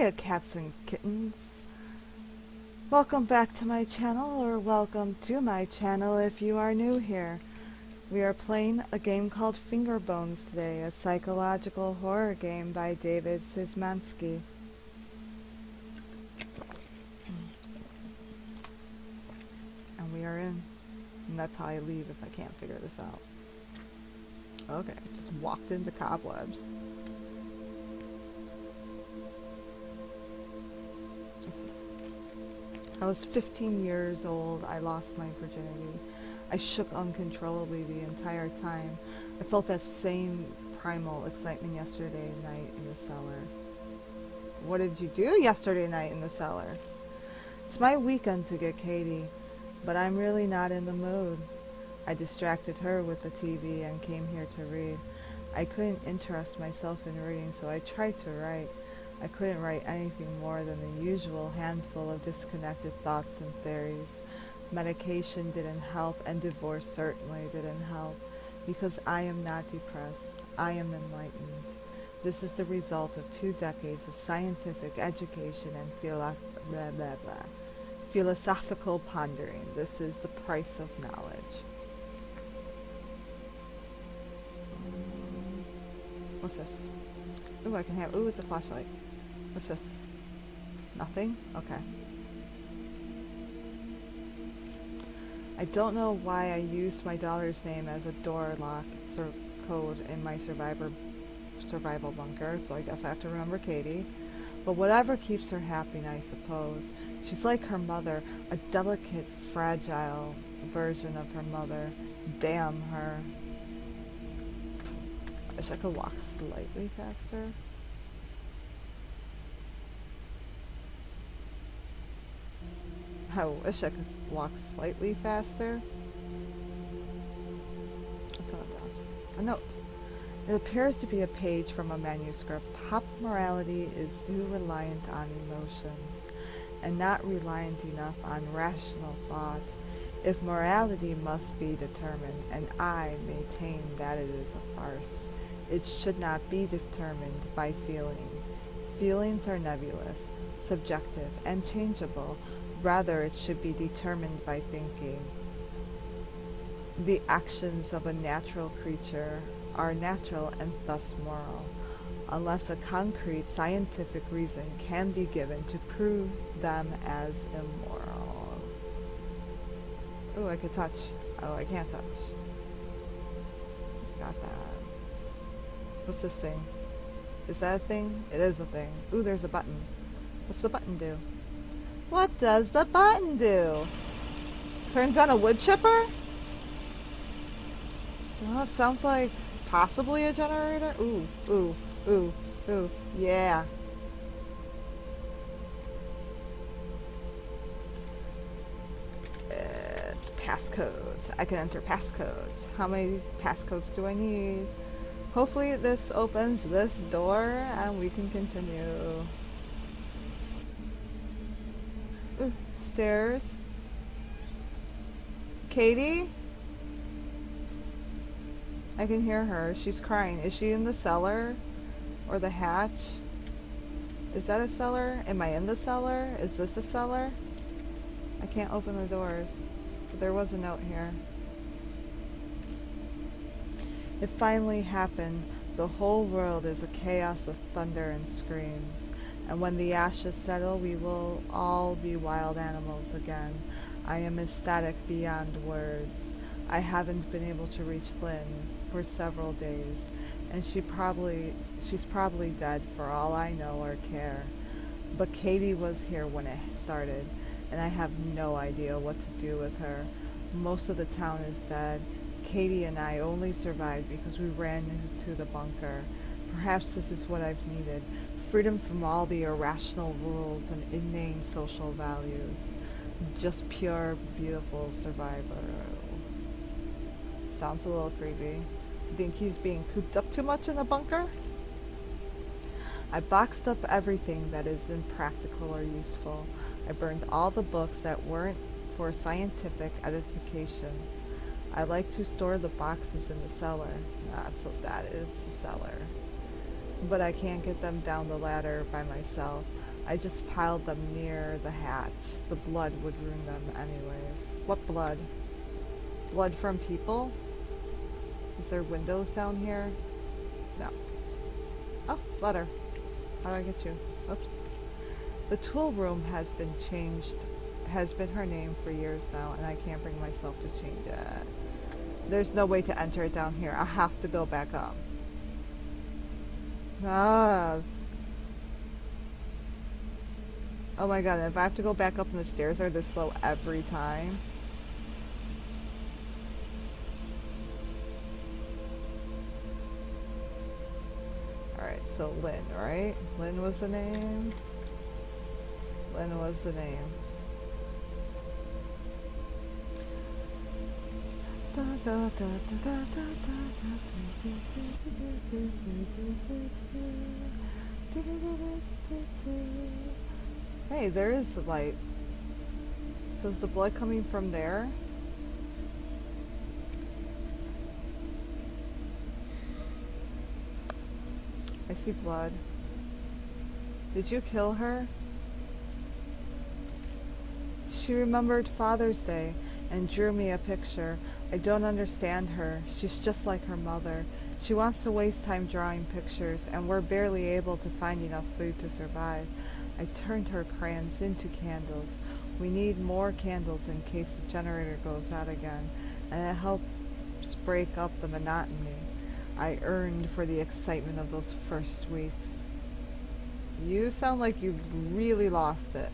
Hiya, cats and kittens. Welcome back to my channel, or welcome to my channel if you are new here. We are playing a game called Fingerbones today, a psychological horror game by David Szymanski. And we are in. And that's how I leave if I can't figure this out. Okay, just walked into cobwebs. I was 15 years old. I lost my virginity. I shook uncontrollably the entire time. I felt that same primal excitement yesterday night in the cellar. What did you do yesterday night in the cellar? It's my weekend to get Katie, but I'm really not in the mood. I distracted her with the TV and came here to read. I couldn't interest myself in reading, so I tried to write. I couldn't write anything more than the usual handful of disconnected thoughts and theories. Medication didn't help, and divorce certainly didn't help, because I am not depressed. I am enlightened. This is the result of 2 decades of scientific education and philosophical pondering. This is the price of knowledge. What's this? Ooh, I can have. Ooh, it's a flashlight. What's this? Nothing? Okay. I don't know why I used my daughter's name as a door lock code in my survival bunker, so I guess I have to remember Katie. But whatever keeps her happy, I suppose. She's like her mother, a delicate, fragile version of her mother. Damn her. I wish I could walk slightly faster. I wish I could walk slightly faster. What's on the desk? A note. It appears to be a page from a manuscript. Pop morality is too reliant on emotions, and not reliant enough on rational thought. If morality must be determined, and I maintain that it is a farce, it should not be determined by feeling. Feelings are nebulous, subjective, and changeable. Rather, it should be determined by thinking. The actions of a natural creature are natural and thus moral, unless a concrete scientific reason can be given to prove them as immoral. Ooh, I could touch. Oh, I can't touch. Got that. What's this thing? Is that a thing? It is a thing. Ooh, there's a button. What's the button do? What does the button do? Turns on a wood chipper? Well, it sounds like possibly a generator. Ooh, ooh, ooh, ooh, yeah. It's passcodes. I can enter passcodes. How many passcodes do I need? Hopefully this opens this door and we can continue. Ooh, stairs. Katie? I can hear her. She's crying. Is she in the cellar? Or the hatch? Is that a cellar? Am I in the cellar? Is this a cellar? I can't open the doors. But there was a note here. It finally happened. The whole world is a chaos of thunder and screams. And when the ashes settle, we will all be wild animals again. I am ecstatic beyond words. I haven't been able to reach Lynn for several days, and she's probably dead for all I know or care. But Katie was here when it started, and I have no idea what to do with her. Most of the town is dead. Katie and I only survived because we ran into the bunker. Perhaps this is what I've needed. Freedom from all the irrational rules and inane social values. Just pure, beautiful survival. Sounds a little creepy. Think he's being cooped up too much in the bunker? I boxed up everything that is impractical or useful. I burned all the books that weren't for scientific edification. I like to store the boxes in the cellar. So that is the cellar. but I can't get them down the ladder by myself. I just piled them near the hatch. The blood would ruin them anyways. What blood? Blood from people? Is there windows down here? No. Oh, ladder. How do I get you? Oops. The tool room has been changed, has been her name for years now, and I can't bring myself to change it. There's no way to enter it down here. I have to go back up. Ah. Oh my god, if I have to go back up and the stairs are this slow every time. Alright, so Lynn, right? Lynn was the name? Lynn was the name. Hey, there is a light. So is the blood coming from there? I see blood. Did you kill her? She remembered Father's Day and drew me a picture. I don't understand her. She's just like her mother. She wants to waste time drawing pictures, and we're barely able to find enough food to survive. I turned her crayons into candles. We need more candles in case the generator goes out again, and it helps break up the monotony I earned for the excitement of those first weeks. You sound like you've really lost it.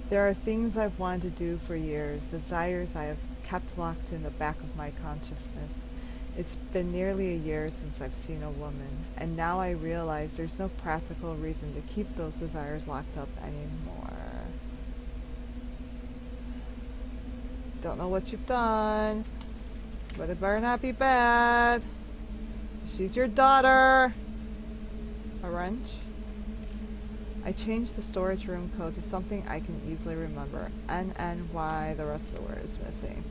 There are things I've wanted to do for years, desires I have kept locked in the back of my consciousness. It's been nearly a year since I've seen a woman, and now I realize there's no practical reason to keep those desires locked up anymore. Don't know what you've done, but it better not be bad. She's your daughter. A wrench? I changed the storage room code to something I can easily remember. NNY, the rest of the word is missing.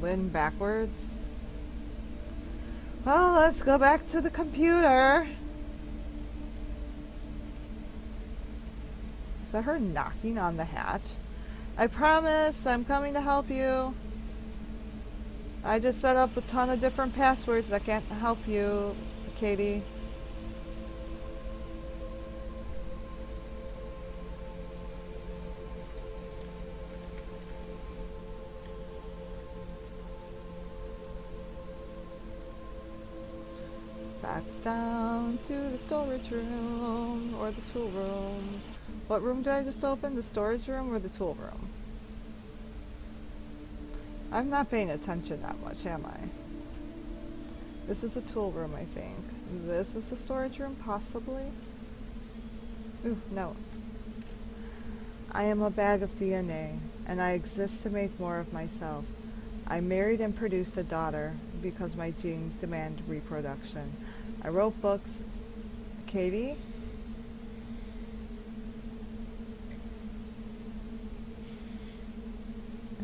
Lynn backwards? Well, let's go back to the computer. Is that her knocking on the hatch? I promise I'm coming to help you. I just set up a ton of different passwords that can't help you, Katie. Back down to the storage room, or the tool room. What room did I just open? The storage room or the tool room? I'm not paying attention that much, am I? This is the tool room, I think. This is the storage room, possibly? Ooh, no. I am a bag of DNA, and I exist to make more of myself. I married and produced a daughter because my genes demand reproduction. I wrote books. Katie?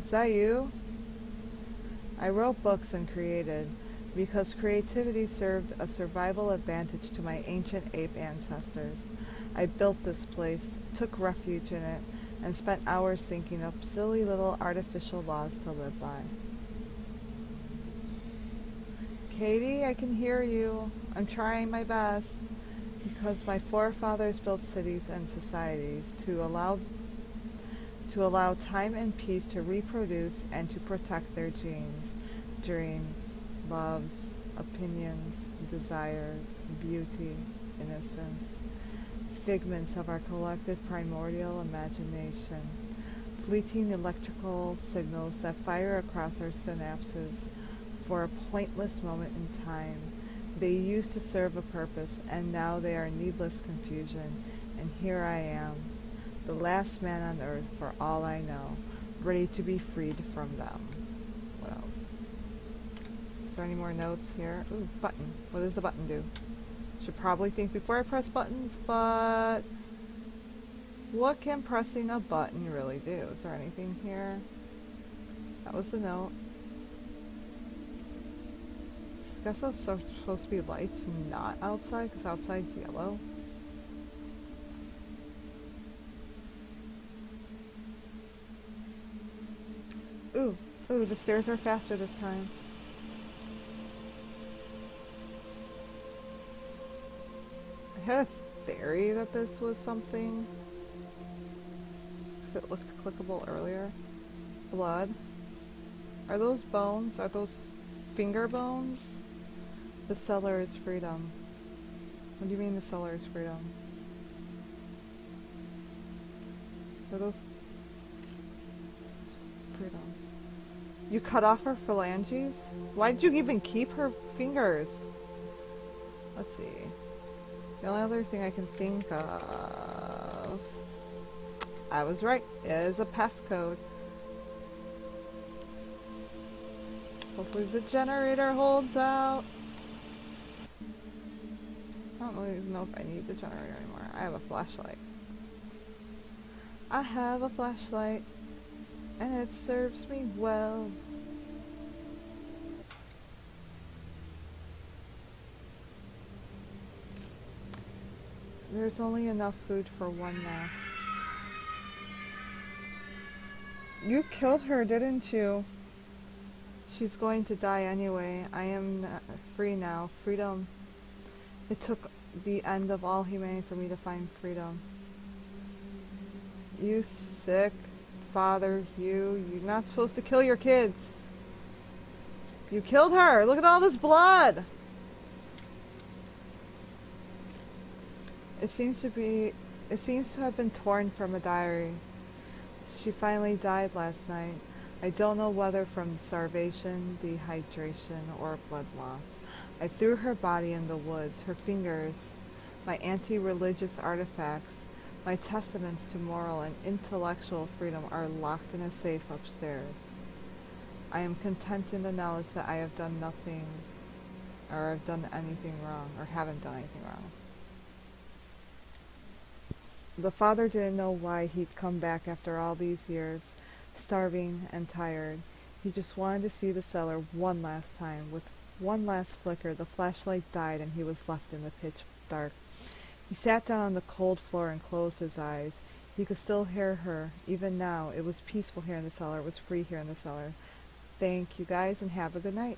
Is that you? I wrote books and created because creativity served a survival advantage to my ancient ape ancestors. I built this place, took refuge in it, and spent hours thinking up silly little artificial laws to live by. Katie, I can hear you. I'm trying my best because my forefathers built cities and societies to allow time and peace to reproduce and to protect their genes, dreams, loves, opinions, desires, beauty, innocence, figments of our collective primordial imagination, fleeting electrical signals that fire across our synapses for a pointless moment in time. They used to serve a purpose, and now they are needless confusion, and here I am, the last man on earth for all I know, ready to be freed from them. What else? Is there any more notes here? Ooh, button. What does the button do? Should probably think before I press buttons, but what can pressing a button really do? Is there anything here? That was the note. guess that's supposed to be lights, not outside, because outside's yellow. Ooh, ooh, the stairs are faster this time. I had a theory that this was something, because it looked clickable earlier. Blood. Are those bones? Are those finger bones? The cellar is freedom. What do you mean the cellar is freedom? Are those freedom? You cut off her phalanges? Why'd you even keep her fingers? Let's see. The only other thing I can think of... I was right. It is a passcode. Hopefully the generator holds out. I don't even know if I need the generator anymore. I have a flashlight. I have a flashlight, and it serves me well. There's only enough food for one now. You killed her, didn't you? She's going to die anyway. I am free now. Freedom. It took the end of all humanity for me to find freedom. You sick father, you're not supposed to kill your kids. You killed her. Look at all this blood. It seems to have been torn from a diary. She finally died last night. I don't know whether from starvation, dehydration, or blood loss. I threw her body in the woods. Her fingers, my anti-religious artifacts, my testaments to moral and intellectual freedom are locked in a safe upstairs. I am content in the knowledge that I have done nothing, or have done anything wrong, or haven't done anything wrong. The father didn't know why he'd come back after all these years, starving and tired. He just wanted to see the cellar one last time. With one last flicker, the flashlight died and he was left in the pitch dark. He sat down on the cold floor and closed his eyes. He could still hear her. Even now, it was peaceful here in the cellar. It was free here in the cellar. Thank you guys and have a good night.